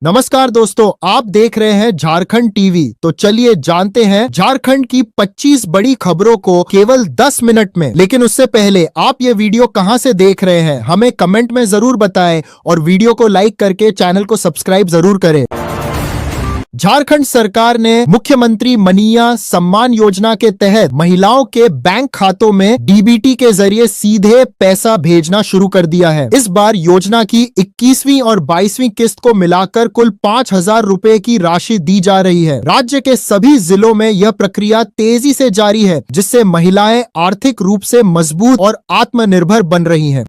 नमस्कार दोस्तों, आप देख रहे हैं झारखंड टीवी। तो चलिए जानते हैं झारखंड की 25 बड़ी खबरों को केवल 10 मिनट में। लेकिन उससे पहले आप ये वीडियो कहां से देख रहे हैं हमें कमेंट में जरूर बताएं और वीडियो को लाइक करके चैनल को सब्सक्राइब जरूर करें। झारखंड सरकार ने मुख्यमंत्री मनीया सम्मान योजना के तहत महिलाओं के बैंक खातों में डीबीटी के जरिए सीधे पैसा भेजना शुरू कर दिया है। इस बार योजना की 21वीं और 22वीं किस्त को मिलाकर कुल 5,000 रुपए की राशि दी जा रही है। राज्य के सभी जिलों में यह प्रक्रिया तेजी से जारी है, जिससे महिलाएं आर्थिक रूप से मजबूत और आत्मनिर्भर बन रही हैं।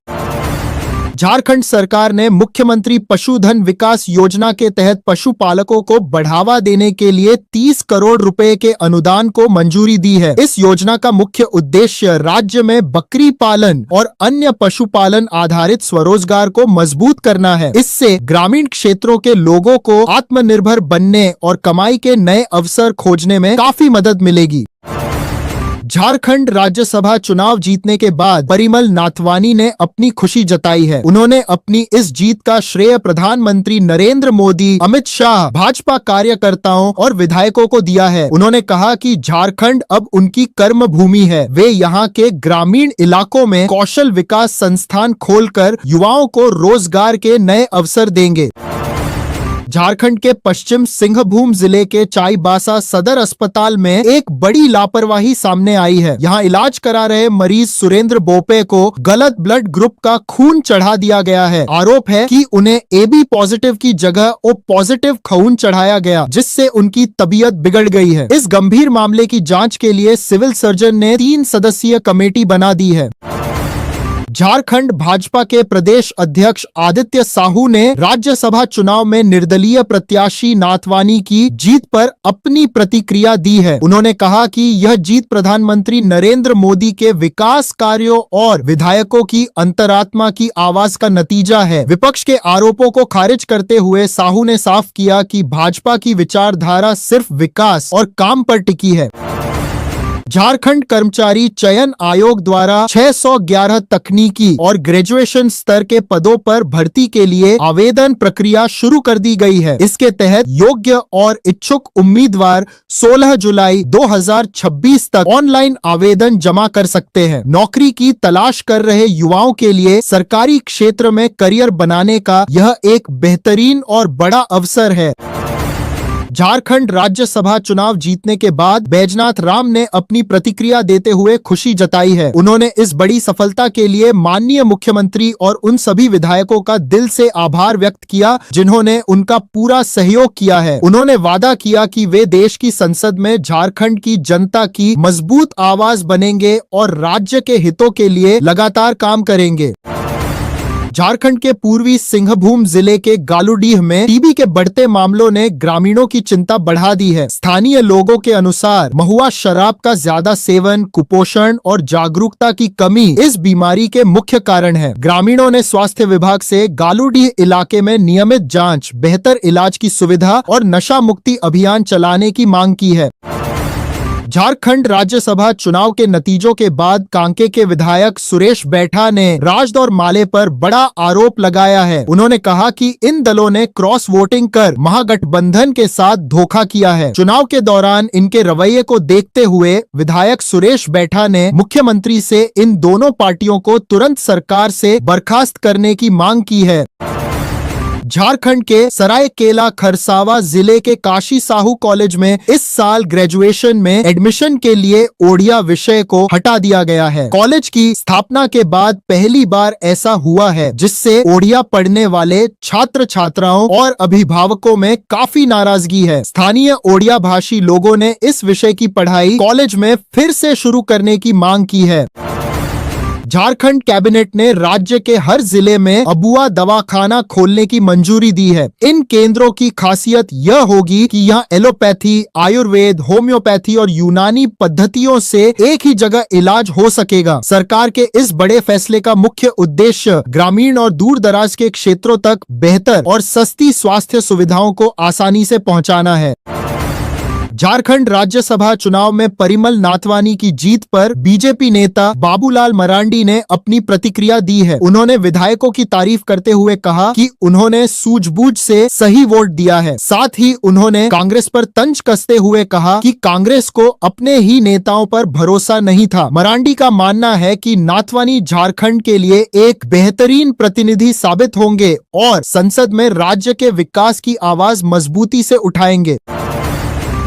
झारखंड सरकार ने मुख्यमंत्री पशुधन विकास योजना के तहत पशुपालकों को बढ़ावा देने के लिए 30 करोड़ रुपए के अनुदान को मंजूरी दी है। इस योजना का मुख्य उद्देश्य राज्य में बकरी पालन और अन्य पशुपालन आधारित स्वरोजगार को मजबूत करना है। इससे ग्रामीण क्षेत्रों के लोगों को आत्मनिर्भर बनने और कमाई के नए अवसर खोजने में काफी मदद मिलेगी। झारखंड राज्यसभा चुनाव जीतने के बाद परिमल नाथवानी ने अपनी खुशी जताई है। उन्होंने अपनी इस जीत का श्रेय प्रधानमंत्री नरेंद्र मोदी, अमित शाह, भाजपा कार्यकर्ताओं और विधायकों को दिया है। उन्होंने कहा कि झारखंड अब उनकी कर्म भूमि है। वे यहाँ के ग्रामीण इलाकों में कौशल विकास संस्थान खोलकर युवाओं को रोजगार के नए अवसर देंगे। झारखंड के पश्चिम सिंहभूम जिले के चाईबासा सदर अस्पताल में एक बड़ी लापरवाही सामने आई है। यहां इलाज करा रहे मरीज सुरेंद्र बोपे को गलत ब्लड ग्रुप का खून चढ़ा दिया गया है। आरोप है कि उन्हें एबी पॉजिटिव की जगह ओ पॉजिटिव खून चढ़ाया गया, जिससे उनकी तबीयत बिगड़ गई है। इस गंभीर मामले की जांच के लिए सिविल सर्जन ने 3 सदस्यीय कमेटी बना दी है। झारखंड भाजपा के प्रदेश अध्यक्ष आदित्य साहू ने राज्यसभा चुनाव में निर्दलीय प्रत्याशी नाथवानी की जीत पर अपनी प्रतिक्रिया दी है। उन्होंने कहा कि यह जीत प्रधानमंत्री नरेंद्र मोदी के विकास कार्यों और विधायकों की अंतरात्मा की आवाज का नतीजा है। विपक्ष के आरोपों को खारिज करते हुए साहू ने साफ किया कि भाजपा की विचारधारा सिर्फ विकास और काम पर टिकी है। झारखंड कर्मचारी चयन आयोग द्वारा 611 तकनीकी और ग्रेजुएशन स्तर के पदों पर भर्ती के लिए आवेदन प्रक्रिया शुरू कर दी गई है। इसके तहत योग्य और इच्छुक उम्मीदवार 16 जुलाई 2026 तक ऑनलाइन आवेदन जमा कर सकते हैं। नौकरी की तलाश कर रहे युवाओं के लिए सरकारी क्षेत्र में करियर बनाने का यह एक बेहतरीन और बड़ा अवसर है। झारखंड राज्यसभा चुनाव जीतने के बाद बैजनाथ राम ने अपनी प्रतिक्रिया देते हुए खुशी जताई है। उन्होंने इस बड़ी सफलता के लिए माननीय मुख्यमंत्री और उन सभी विधायकों का दिल से आभार व्यक्त किया जिन्होंने उनका पूरा सहयोग किया है। उन्होंने वादा किया कि वे देश की संसद में झारखंड की जनता की मजबूत आवाज बनेंगे और राज्य के हितों के लिए लगातार काम करेंगे। झारखंड के पूर्वी सिंहभूम जिले के गालूडीह में टीबी के बढ़ते मामलों ने ग्रामीणों की चिंता बढ़ा दी है। स्थानीय लोगों के अनुसार महुआ शराब का ज्यादा सेवन, कुपोषण और जागरूकता की कमी इस बीमारी के मुख्य कारण है। ग्रामीणों ने स्वास्थ्य विभाग से गालूडीह इलाके में नियमित जांच, बेहतर इलाज की सुविधा और नशा मुक्ति अभियान चलाने की मांग की है। झारखंड राज्यसभा चुनाव के नतीजों के बाद कांके के विधायक सुरेश बैठा ने राजदौर माले पर बड़ा आरोप लगाया है। उन्होंने कहा कि इन दलों ने क्रॉस वोटिंग कर महागठबंधन के साथ धोखा किया है। चुनाव के दौरान इनके रवैये को देखते हुए विधायक सुरेश बैठा ने मुख्यमंत्री से इन दोनों पार्टियों को तुरंत सरकार से बर्खास्त करने की मांग की है। झारखंड के सरायकेला खरसावा जिले के काशी साहू कॉलेज में इस साल ग्रेजुएशन में एडमिशन के लिए ओडिया विषय को हटा दिया गया है। कॉलेज की स्थापना के बाद पहली बार ऐसा हुआ है, जिससे ओडिया पढ़ने वाले छात्र छात्राओं और अभिभावकों में काफी नाराजगी है। स्थानीय ओडिया भाषी लोगों ने इस विषय की पढ़ाई कॉलेज में फिर से शुरू करने की मांग की है। झारखंड कैबिनेट ने राज्य के हर जिले में अबुआ दवाखाना खोलने की मंजूरी दी है। इन केंद्रों की खासियत यह होगी कि यहाँ एलोपैथी, आयुर्वेद, होम्योपैथी और यूनानी पद्धतियों से एक ही जगह इलाज हो सकेगा। सरकार के इस बड़े फैसले का मुख्य उद्देश्य ग्रामीण और दूर दराज के क्षेत्रों तक बेहतर और सस्ती स्वास्थ्य सुविधाओं को आसानी से पहुँचाना है। झारखंड राज्यसभा चुनाव में परिमल नाथवानी की जीत पर बीजेपी नेता बाबूलाल मरांडी ने अपनी प्रतिक्रिया दी है। उन्होंने विधायकों की तारीफ करते हुए कहा कि उन्होंने सूझबूझ से सही वोट दिया है। साथ ही उन्होंने कांग्रेस पर तंज कसते हुए कहा कि कांग्रेस को अपने ही नेताओं पर भरोसा नहीं था। मरांडी का मानना है कि नाथवानी झारखंड के लिए एक बेहतरीन प्रतिनिधि साबित होंगे और संसद में राज्य के विकास की आवाज मजबूती से उठाएंगे।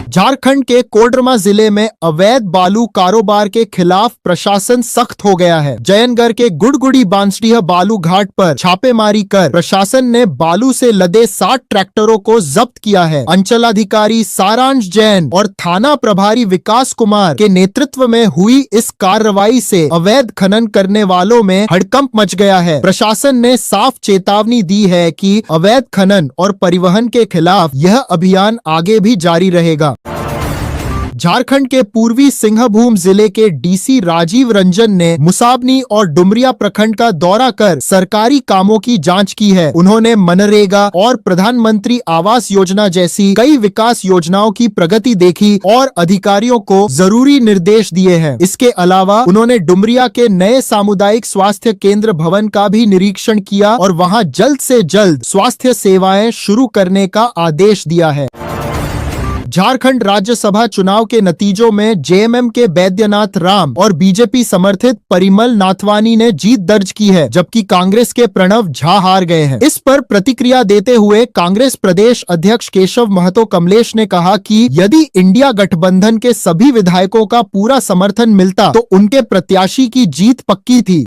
झारखंड के कोडरमा जिले में अवैध बालू कारोबार के खिलाफ प्रशासन सख्त हो गया है। जयनगढ़ के गुड़गुड़ी बांसडीह बालू घाट पर छापेमारी कर प्रशासन ने बालू से लदे 60 ट्रैक्टरों को जब्त किया है। अंचलाधिकारी सारांश जैन और थाना प्रभारी विकास कुमार के नेतृत्व में हुई इस कार्रवाई से अवैध खनन करने वालों में हड़कंप मच गया है। प्रशासन ने साफ चेतावनी दी है कि अवैध खनन और परिवहन के खिलाफ यह अभियान आगे भी जारी रहेगा। झारखंड के पूर्वी सिंहभूम जिले के डीसी राजीव रंजन ने मुसाबनी और डुमरिया प्रखंड का दौरा कर सरकारी कामों की जांच की है। उन्होंने मनरेगा और प्रधानमंत्री आवास योजना जैसी कई विकास योजनाओं की प्रगति देखी और अधिकारियों को जरूरी निर्देश दिए हैं। इसके अलावा उन्होंने डुमरिया के नए सामुदायिक स्वास्थ्य केंद्र भवन का भी निरीक्षण किया और वहां जल्द से जल्द स्वास्थ्य सेवाएं शुरू करने का आदेश दिया है। झारखंड राज्यसभा चुनाव के नतीजों में जेएमएम के बैद्यनाथ राम और बीजेपी समर्थित परिमल नाथवानी ने जीत दर्ज की है, जबकि कांग्रेस के प्रणव झा हार गए हैं। इस पर प्रतिक्रिया देते हुए कांग्रेस प्रदेश अध्यक्ष केशव महतो कमलेश ने कहा कि यदि इंडिया गठबंधन के सभी विधायकों का पूरा समर्थन मिलता तो उनके प्रत्याशी की जीत पक्की थी।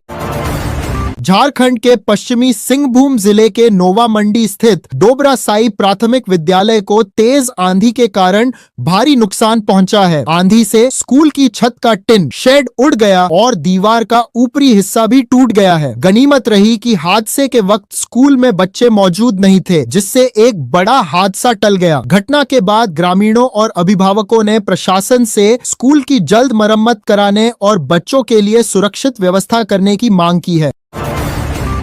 झारखंड के पश्चिमी सिंहभूम जिले के नोवा मंडी स्थित डोबरा साई प्राथमिक विद्यालय को तेज आंधी के कारण भारी नुकसान पहुंचा है। आंधी से स्कूल की छत का टिन शेड उड़ गया और दीवार का ऊपरी हिस्सा भी टूट गया है। गनीमत रही कि हादसे के वक्त स्कूल में बच्चे मौजूद नहीं थे, जिससे एक बड़ा हादसा टल गया। घटना के बाद ग्रामीणों और अभिभावकों ने प्रशासन से स्कूल की जल्द मरम्मत कराने और बच्चों के लिए सुरक्षित व्यवस्था करने की मांग की है।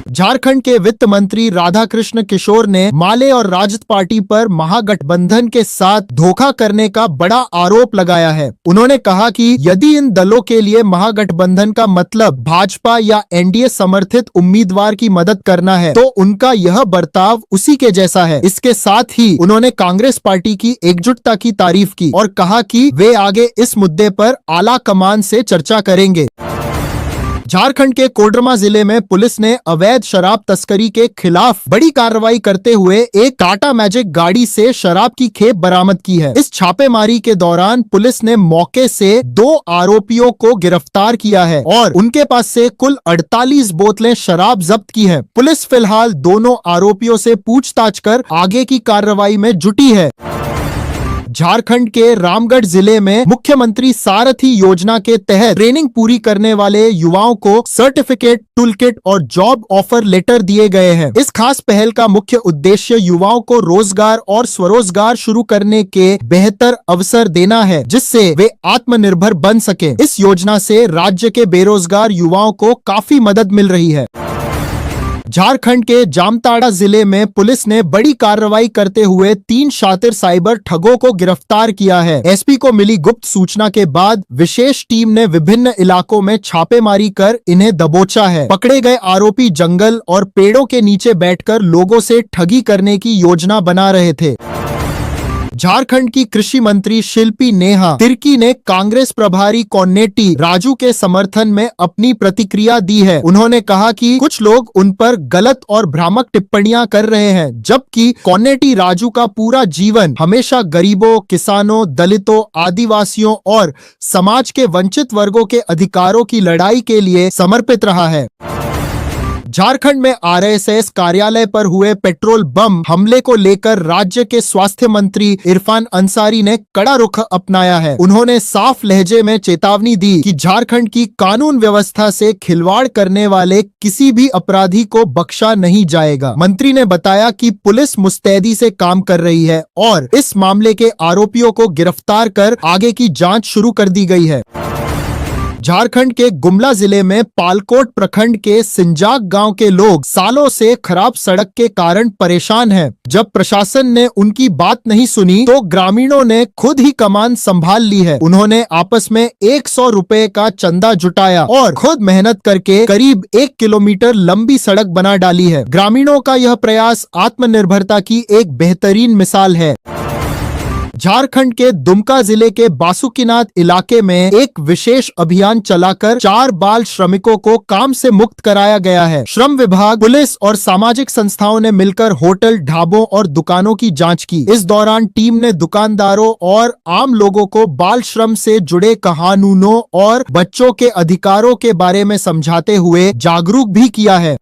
झारखंड के वित्त मंत्री राधाकृष्ण किशोर ने माले और राजद पार्टी पर महागठबंधन के साथ धोखा करने का बड़ा आरोप लगाया है। उन्होंने कहा कि यदि इन दलों के लिए महागठबंधन का मतलब भाजपा या एनडीए समर्थित उम्मीदवार की मदद करना है तो उनका यह बर्ताव उसी के जैसा है। इसके साथ ही उन्होंने कांग्रेस पार्टी की एकजुटता की तारीफ की और कहा कि वे आगे इस मुद्दे पर आला कमान से चर्चा करेंगे। झारखंड के कोडरमा जिले में पुलिस ने अवैध शराब तस्करी के खिलाफ बड़ी कार्रवाई करते हुए एक टाटा मैजिक गाड़ी से शराब की खेप बरामद की है। इस छापेमारी के दौरान पुलिस ने मौके से 2 आरोपियों को गिरफ्तार किया है और उनके पास से कुल 48 बोतलें शराब जब्त की है। पुलिस फिलहाल दोनों आरोपियों से पूछताछ कर आगे की कार्रवाई में जुटी है। झारखंड के रामगढ़ जिले में मुख्यमंत्री सारथी योजना के तहत ट्रेनिंग पूरी करने वाले युवाओं को सर्टिफिकेट, टूलकिट और जॉब ऑफर लेटर दिए गए हैं। इस खास पहल का मुख्य उद्देश्य युवाओं को रोजगार और स्वरोजगार शुरू करने के बेहतर अवसर देना है, जिससे वे आत्मनिर्भर बन सके। इस योजना से राज्य के बेरोजगार युवाओं को काफी मदद मिल रही है। झारखंड के जामताड़ा जिले में पुलिस ने बड़ी कार्रवाई करते हुए 3 शातिर साइबर ठगों को गिरफ्तार किया है। एसपी को मिली गुप्त सूचना के बाद विशेष टीम ने विभिन्न इलाकों में छापेमारी कर इन्हें दबोचा है। पकड़े गए आरोपी जंगल और पेड़ों के नीचे बैठकर लोगों से ठगी करने की योजना बना रहे थे। झारखंड की कृषि मंत्री शिल्पी नेहा तिर्की ने कांग्रेस प्रभारी कोन्नेटी राजू के समर्थन में अपनी प्रतिक्रिया दी है। उन्होंने कहा कि कुछ लोग उन पर गलत और भ्रामक टिप्पणियां कर रहे हैं, जबकि कोन्नेटी राजू का पूरा जीवन हमेशा गरीबों, किसानों, दलितों, आदिवासियों और समाज के वंचित वर्गों के अधिकारों की लड़ाई के लिए समर्पित रहा है। झारखंड में आरएसएस कार्यालय पर हुए पेट्रोल बम हमले को लेकर राज्य के स्वास्थ्य मंत्री इरफान अंसारी ने कड़ा रुख अपनाया है। उन्होंने साफ लहजे में चेतावनी दी कि झारखंड की कानून व्यवस्था से खिलवाड़ करने वाले किसी भी अपराधी को बख्शा नहीं जाएगा। मंत्री ने बताया कि पुलिस मुस्तैदी से काम कर रही है और इस मामले के आरोपियों को गिरफ्तार कर आगे की जांच शुरू कर दी गई है। झारखंड के गुमला जिले में पालकोट प्रखंड के सिंजाक गांव के लोग सालों से खराब सड़क के कारण परेशान हैं। जब प्रशासन ने उनकी बात नहीं सुनी तो ग्रामीणों ने खुद ही कमान संभाल ली है। उन्होंने आपस में 100 रुपए का चंदा जुटाया और खुद मेहनत करके करीब 1 किलोमीटर लंबी सड़क बना डाली है। ग्रामीणों का यह प्रयास आत्मनिर्भरता की एक बेहतरीन मिसाल है। झारखंड के दुमका जिले के बासुकीनाथ इलाके में एक विशेष अभियान चलाकर 4 बाल श्रमिकों को काम से मुक्त कराया गया है। श्रम विभाग, पुलिस और सामाजिक संस्थाओं ने मिलकर होटल, ढाबों और दुकानों की जांच की। इस दौरान टीम ने दुकानदारों और आम लोगों को बाल श्रम से जुड़े कानूनों और बच्चों के अधिकारों के बारे में समझाते हुए जागरूक भी किया है।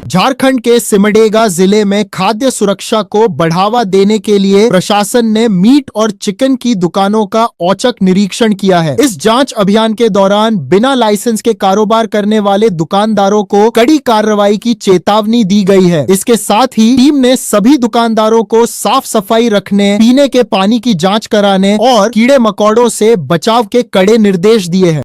झारखंड के सिमडेगा जिले में खाद्य सुरक्षा को बढ़ावा देने के लिए प्रशासन ने मीट और चिकन की दुकानों का औचक निरीक्षण किया है। इस जांच अभियान के दौरान बिना लाइसेंस के कारोबार करने वाले दुकानदारों को कड़ी कार्रवाई की चेतावनी दी गई है। इसके साथ ही टीम ने सभी दुकानदारों को साफ सफाई रखने, पीने के पानी की जाँच कराने और कीड़े मकोड़ों से बचाव के कड़े निर्देश दिए हैं।